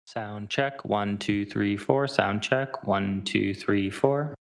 Sound check. 1 2 3 4. Sound check. 1 2 3 4.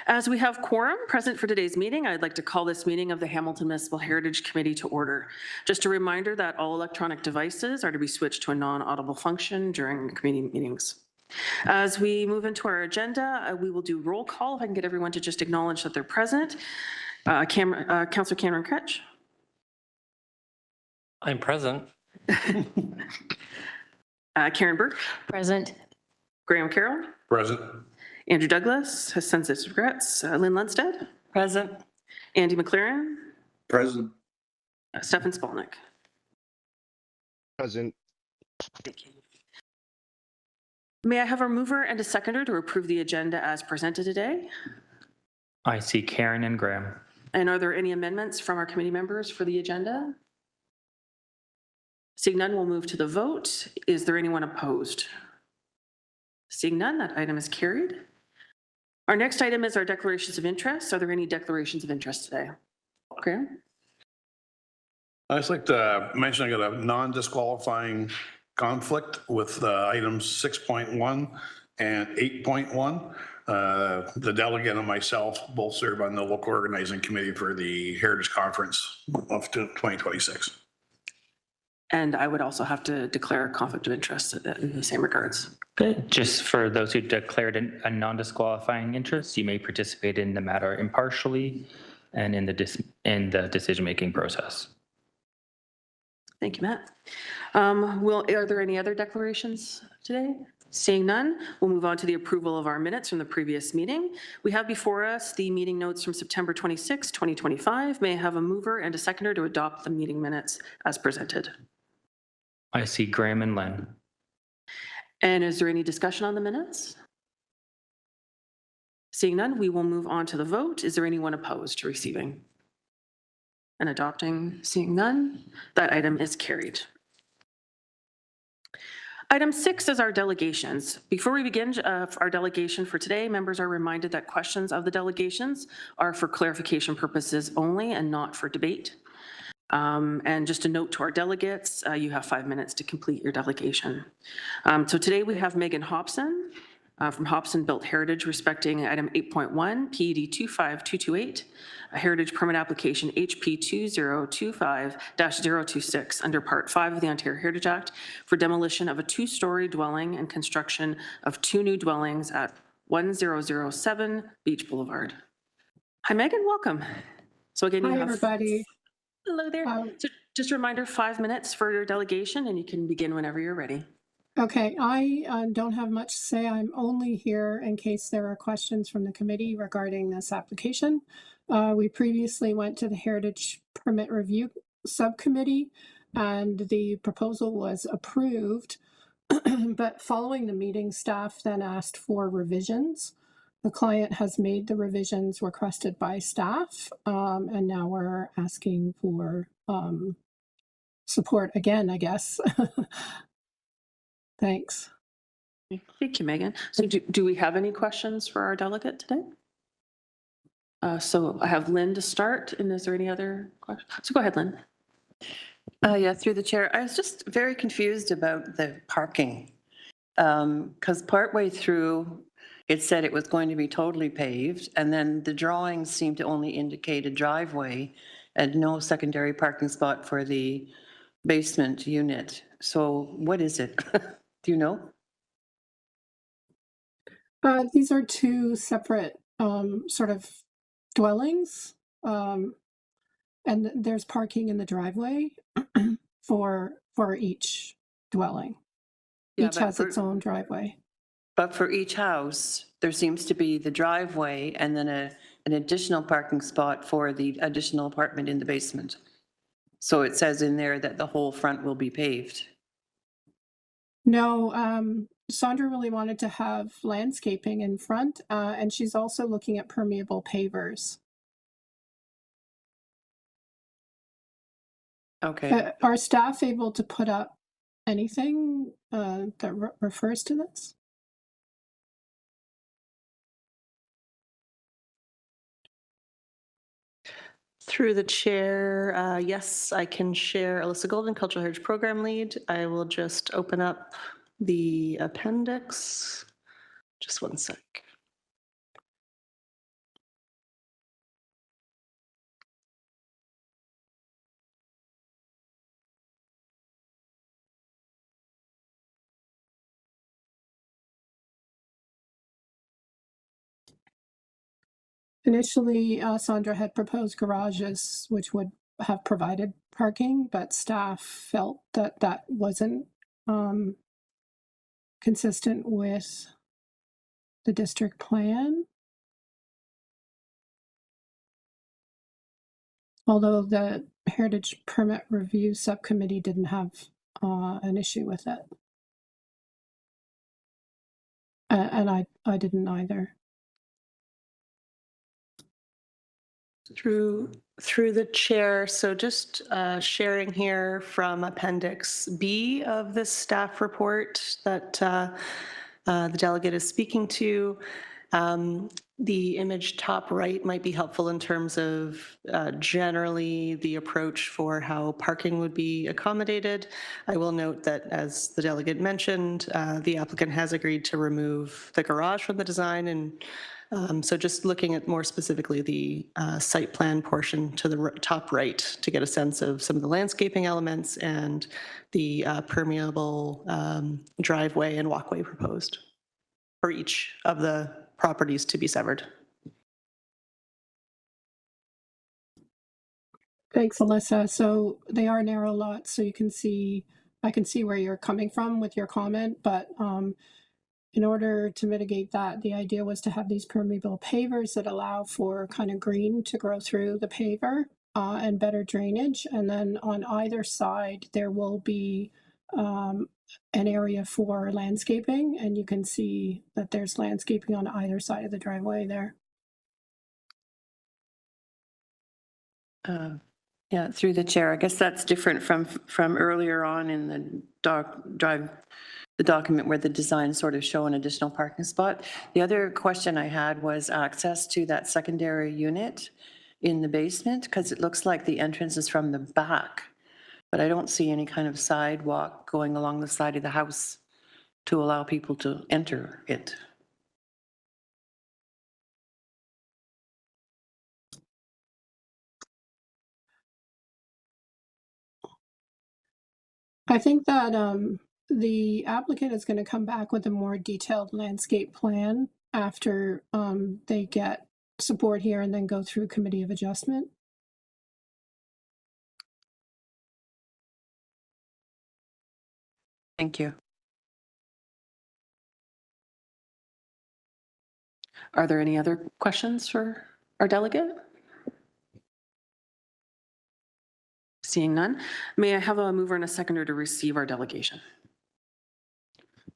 As we have quorum present for today's meeting, I'd like to call this meeting of the Hamilton Municipal Heritage Committee to order. Just a reminder that all electronic devices are to be switched to a non-audible function during committee meetings. As we move into our agenda, we will do roll call. If I can get everyone to just acknowledge that they're present. Councillor Cameron Kretsch. I'm present. Karen Burke. Present. Graham Carroll. Present. Andrew Douglas has sends his regrets. Lynn Lundstedt. Present. Andy McLaren. Present. Stefan Spalnick. Present. Thank you. May I have a mover and a seconder to approve the agenda as presented today? I see Karen and Graham. And are there any amendments from our committee members for the agenda? Seeing none, we'll move to the vote. Is there anyone opposed? Seeing none, that item is carried. Our next item is our declarations of interest. Are there any declarations of interest today? Graham? I'd just like to mention I got a non-disqualifying conflict with items 6.1 and 8.1. The delegate and myself both serve on the local organizing committee for the Heritage Conference of 2026. And I would also have to declare a conflict of interest in the same regards. Okay. Just for those who declared a non-disqualifying interest, you may participate in the matter impartially and in the decision-making process. Thank you, Matt. Are there any other declarations today? Seeing none, we'll move on to the approval of our minutes from the previous meeting. We have before us the meeting notes from September 26, 2025. May I have a mover and a seconder to adopt the meeting minutes as presented? I see Graham and Lynn. And is there any discussion on the minutes? Seeing none, we will move on to the vote. Is there anyone opposed to receiving and adopting? Seeing none, that item is carried. Item 6 is our delegations. Before we begin our delegation for today, members are reminded that questions of the delegations are for clarification purposes only and not for debate. And just a note to our delegates, you have 5 minutes to complete your delegation. So today we have Megan Hobson from Hobson Built Heritage respecting item 8.1, PED 25228, a heritage permit application HP 2025-026 under Part 5 of the Ontario Heritage Act for demolition of a 2-story dwelling and construction of 2 new dwellings at 1007 Beach Boulevard. Hi, Megan, welcome. So again, Hi, everybody. Hello there. So just a reminder, 5 minutes for your delegation, and you can begin whenever you're ready. Okay, I don't have much to say. I'm only here in case there are questions from the committee regarding this application. We previously went to the Heritage Permit Review Subcommittee, and the proposal was approved. But following the meeting, staff then asked for revisions. The client has made the revisions requested by staff, and now we're asking for support again, I guess. Thanks. Thank you, Megan. So do we have any questions for our delegate today? So I have Lynn to start, and is there any other questions? So go ahead, Lynn. Yeah, through the chair. I was just very confused about the parking because partway through it said it was going to be totally paved, and then the drawings seemed to only indicate a driveway and no secondary parking spot for the basement unit. So what is it? Do you know? These are 2 separate sort of dwellings, and there's parking in the driveway for each dwelling. Yeah, each has its own driveway. But for each house, there seems to be the driveway and then an additional parking spot for the additional apartment in the basement. So it says in there that the whole front will be paved. No, Sandra really wanted to have landscaping in front, and she's also looking at permeable pavers. Okay. Are staff able to put up anything that refers to this? Through the chair, yes, I can share. Alyssa Golden, Cultural Heritage Program Lead. I will just open up the appendix. Just one sec. Initially, Sandra had proposed garages, which would have provided parking, but staff felt that that wasn't consistent with the district plan. Although the Heritage Permit Review Subcommittee didn't have an issue with it. And I didn't either. Through the chair, so just sharing here from Appendix B of this staff report that the delegate is speaking to. The image top right might be helpful in terms of generally the approach for how parking would be accommodated. I will note that, as the delegate mentioned, the applicant has agreed to remove the garage from the design, and so just looking at more specifically the site plan portion to the top right to get a sense of some of the landscaping elements and the permeable driveway and walkway proposed for each of the properties to be severed. Thanks, Alyssa. So they are narrow lots, so you can see, I can see where you're coming from with your comment, but in order to mitigate that, the idea was to have these permeable pavers that allow for kind of green to grow through the paver and better drainage. And then on either side, there will be an area for landscaping, and you can see that there's landscaping on either side of the driveway there. Yeah, through the chair. I guess that's different from earlier on in the document where the design sort of show an additional parking spot. The other question I had was access to that secondary unit in the basement, because it looks like the entrance is from the back, but I don't see any kind of sidewalk going along the side of the house to allow people to enter it. I think that the applicant is going to come back with a more detailed landscape plan after they get support here and then go through committee of adjustment. Thank you. Are there any other questions for our delegate? Seeing none, may I have a mover and a seconder to receive our delegation?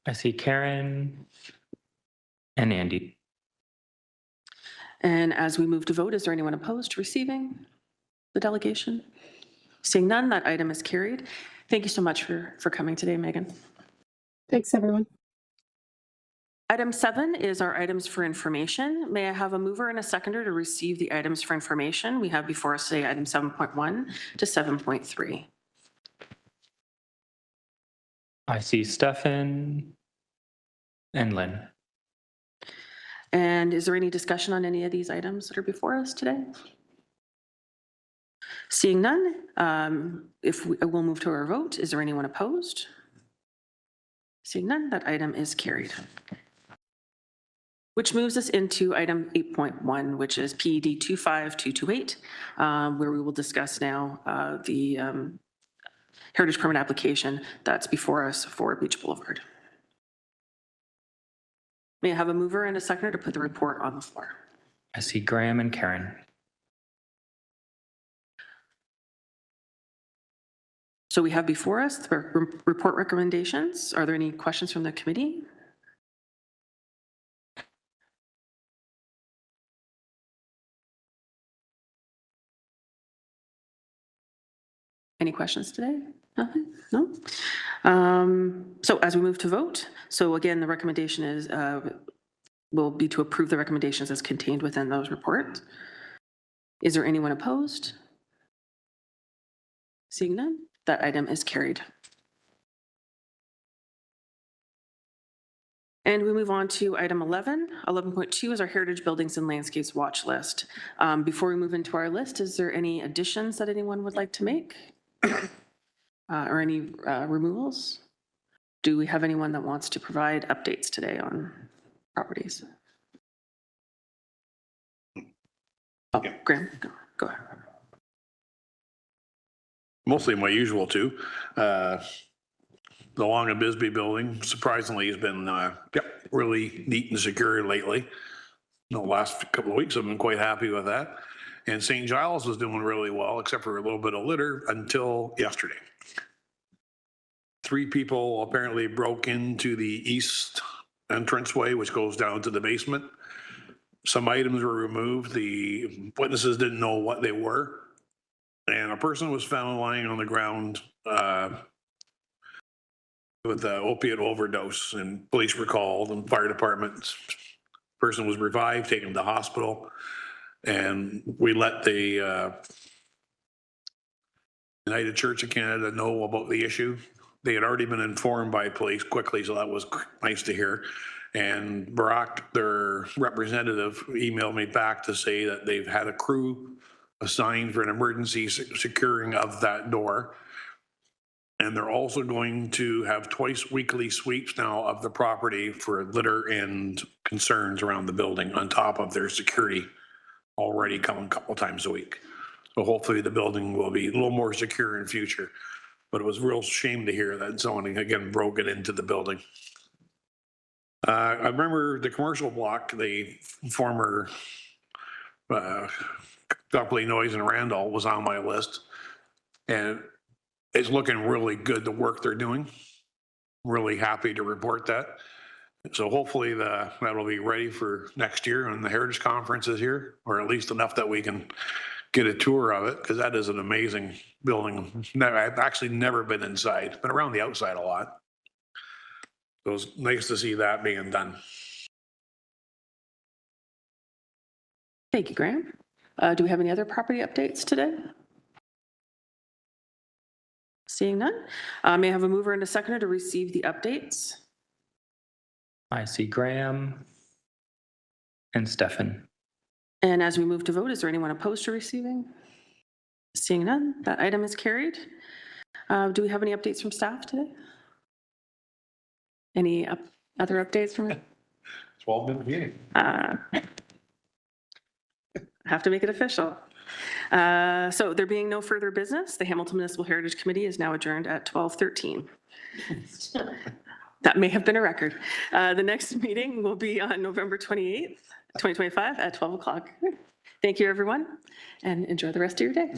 I see Karen and Andy. And as we move to vote, is there anyone opposed to receiving the delegation? Seeing none, that item is carried. Thank you so much for coming today, Megan. Thanks, everyone. Item 7 is our items for information. May I have a mover and a seconder to receive the items for information? We have before us today item 7.1 to 7.3. I see Stefan and Lynn. And is there any discussion on any of these items that are before us today? Seeing none, we'll move to our vote. Is there anyone opposed? Seeing none, that item is carried. Which moves us into item 8.1, which is PED 25228, where we will discuss now the heritage permit application that's before us for Beach Boulevard. May I have a mover and a seconder to put the report on the floor? I see Graham and Karen. So we have before us the report recommendations. Are there any questions from the committee? Any questions today? Nothing? No? So as we move to vote, so again, the recommendation is will be to approve the recommendations as contained within those reports. Is there anyone opposed? Seeing none, that item is carried. And we move on to item 11. 11.2 is our Heritage Buildings and Landscapes watch list. Before we move into our list, is there any additions that anyone would like to make? Or any removals? Do we have anyone that wants to provide updates today on properties? Oh, Graham, go ahead. Mostly my usual two. The Long and Bisbee building surprisingly has been, really neat and secure lately. The last couple of weeks, I've been quite happy with that. And St. Giles was doing really well, except for a little bit of litter until yesterday. 3 people apparently broke into the east entranceway, which goes down to the basement. Some items were removed. The witnesses didn't know what they were. And a person was found lying on the ground with an opiate overdose, and police were called and fire departments. Person was revived, taken to the hospital, and we let the United Church of Canada know about the issue. They had already been informed by police quickly, so that was nice to hear. And Barack, their representative, emailed me back to say that they've had a crew assigned for an emergency securing of that door. And they're also going to have twice weekly sweeps now of the property for litter and concerns around the building on top of their security already coming a couple times a week. So hopefully the building will be a little more secure in future. But it was a real shame to hear that someone again broke it into the building. I remember the commercial block, the former Copley Noise and Randall was on my list. And it's looking really good, the work they're doing. Really happy to report that. So hopefully that'll be ready for next year when the Heritage Conference is here, or at least enough that we can get a tour of it, because that is an amazing building. I've actually never been inside, been around the outside a lot. So it's nice to see that being done. Thank you, Graham. Do we have any other property updates today? Seeing none. May I have a mover and a seconder to receive the updates? I see Graham and Stefan. And as we move to vote, is there anyone opposed to receiving? Seeing none, that item is carried. Do we have any updates from staff today? Any other updates from it? 12-minute meeting. Have to make it official. So there being no further business, the Hamilton Municipal Heritage Committee is now adjourned at 12:13. That may have been a record. The next meeting will be on November 28th, 2025 at 12 o'clock. Thank you, everyone, and enjoy the rest of your day.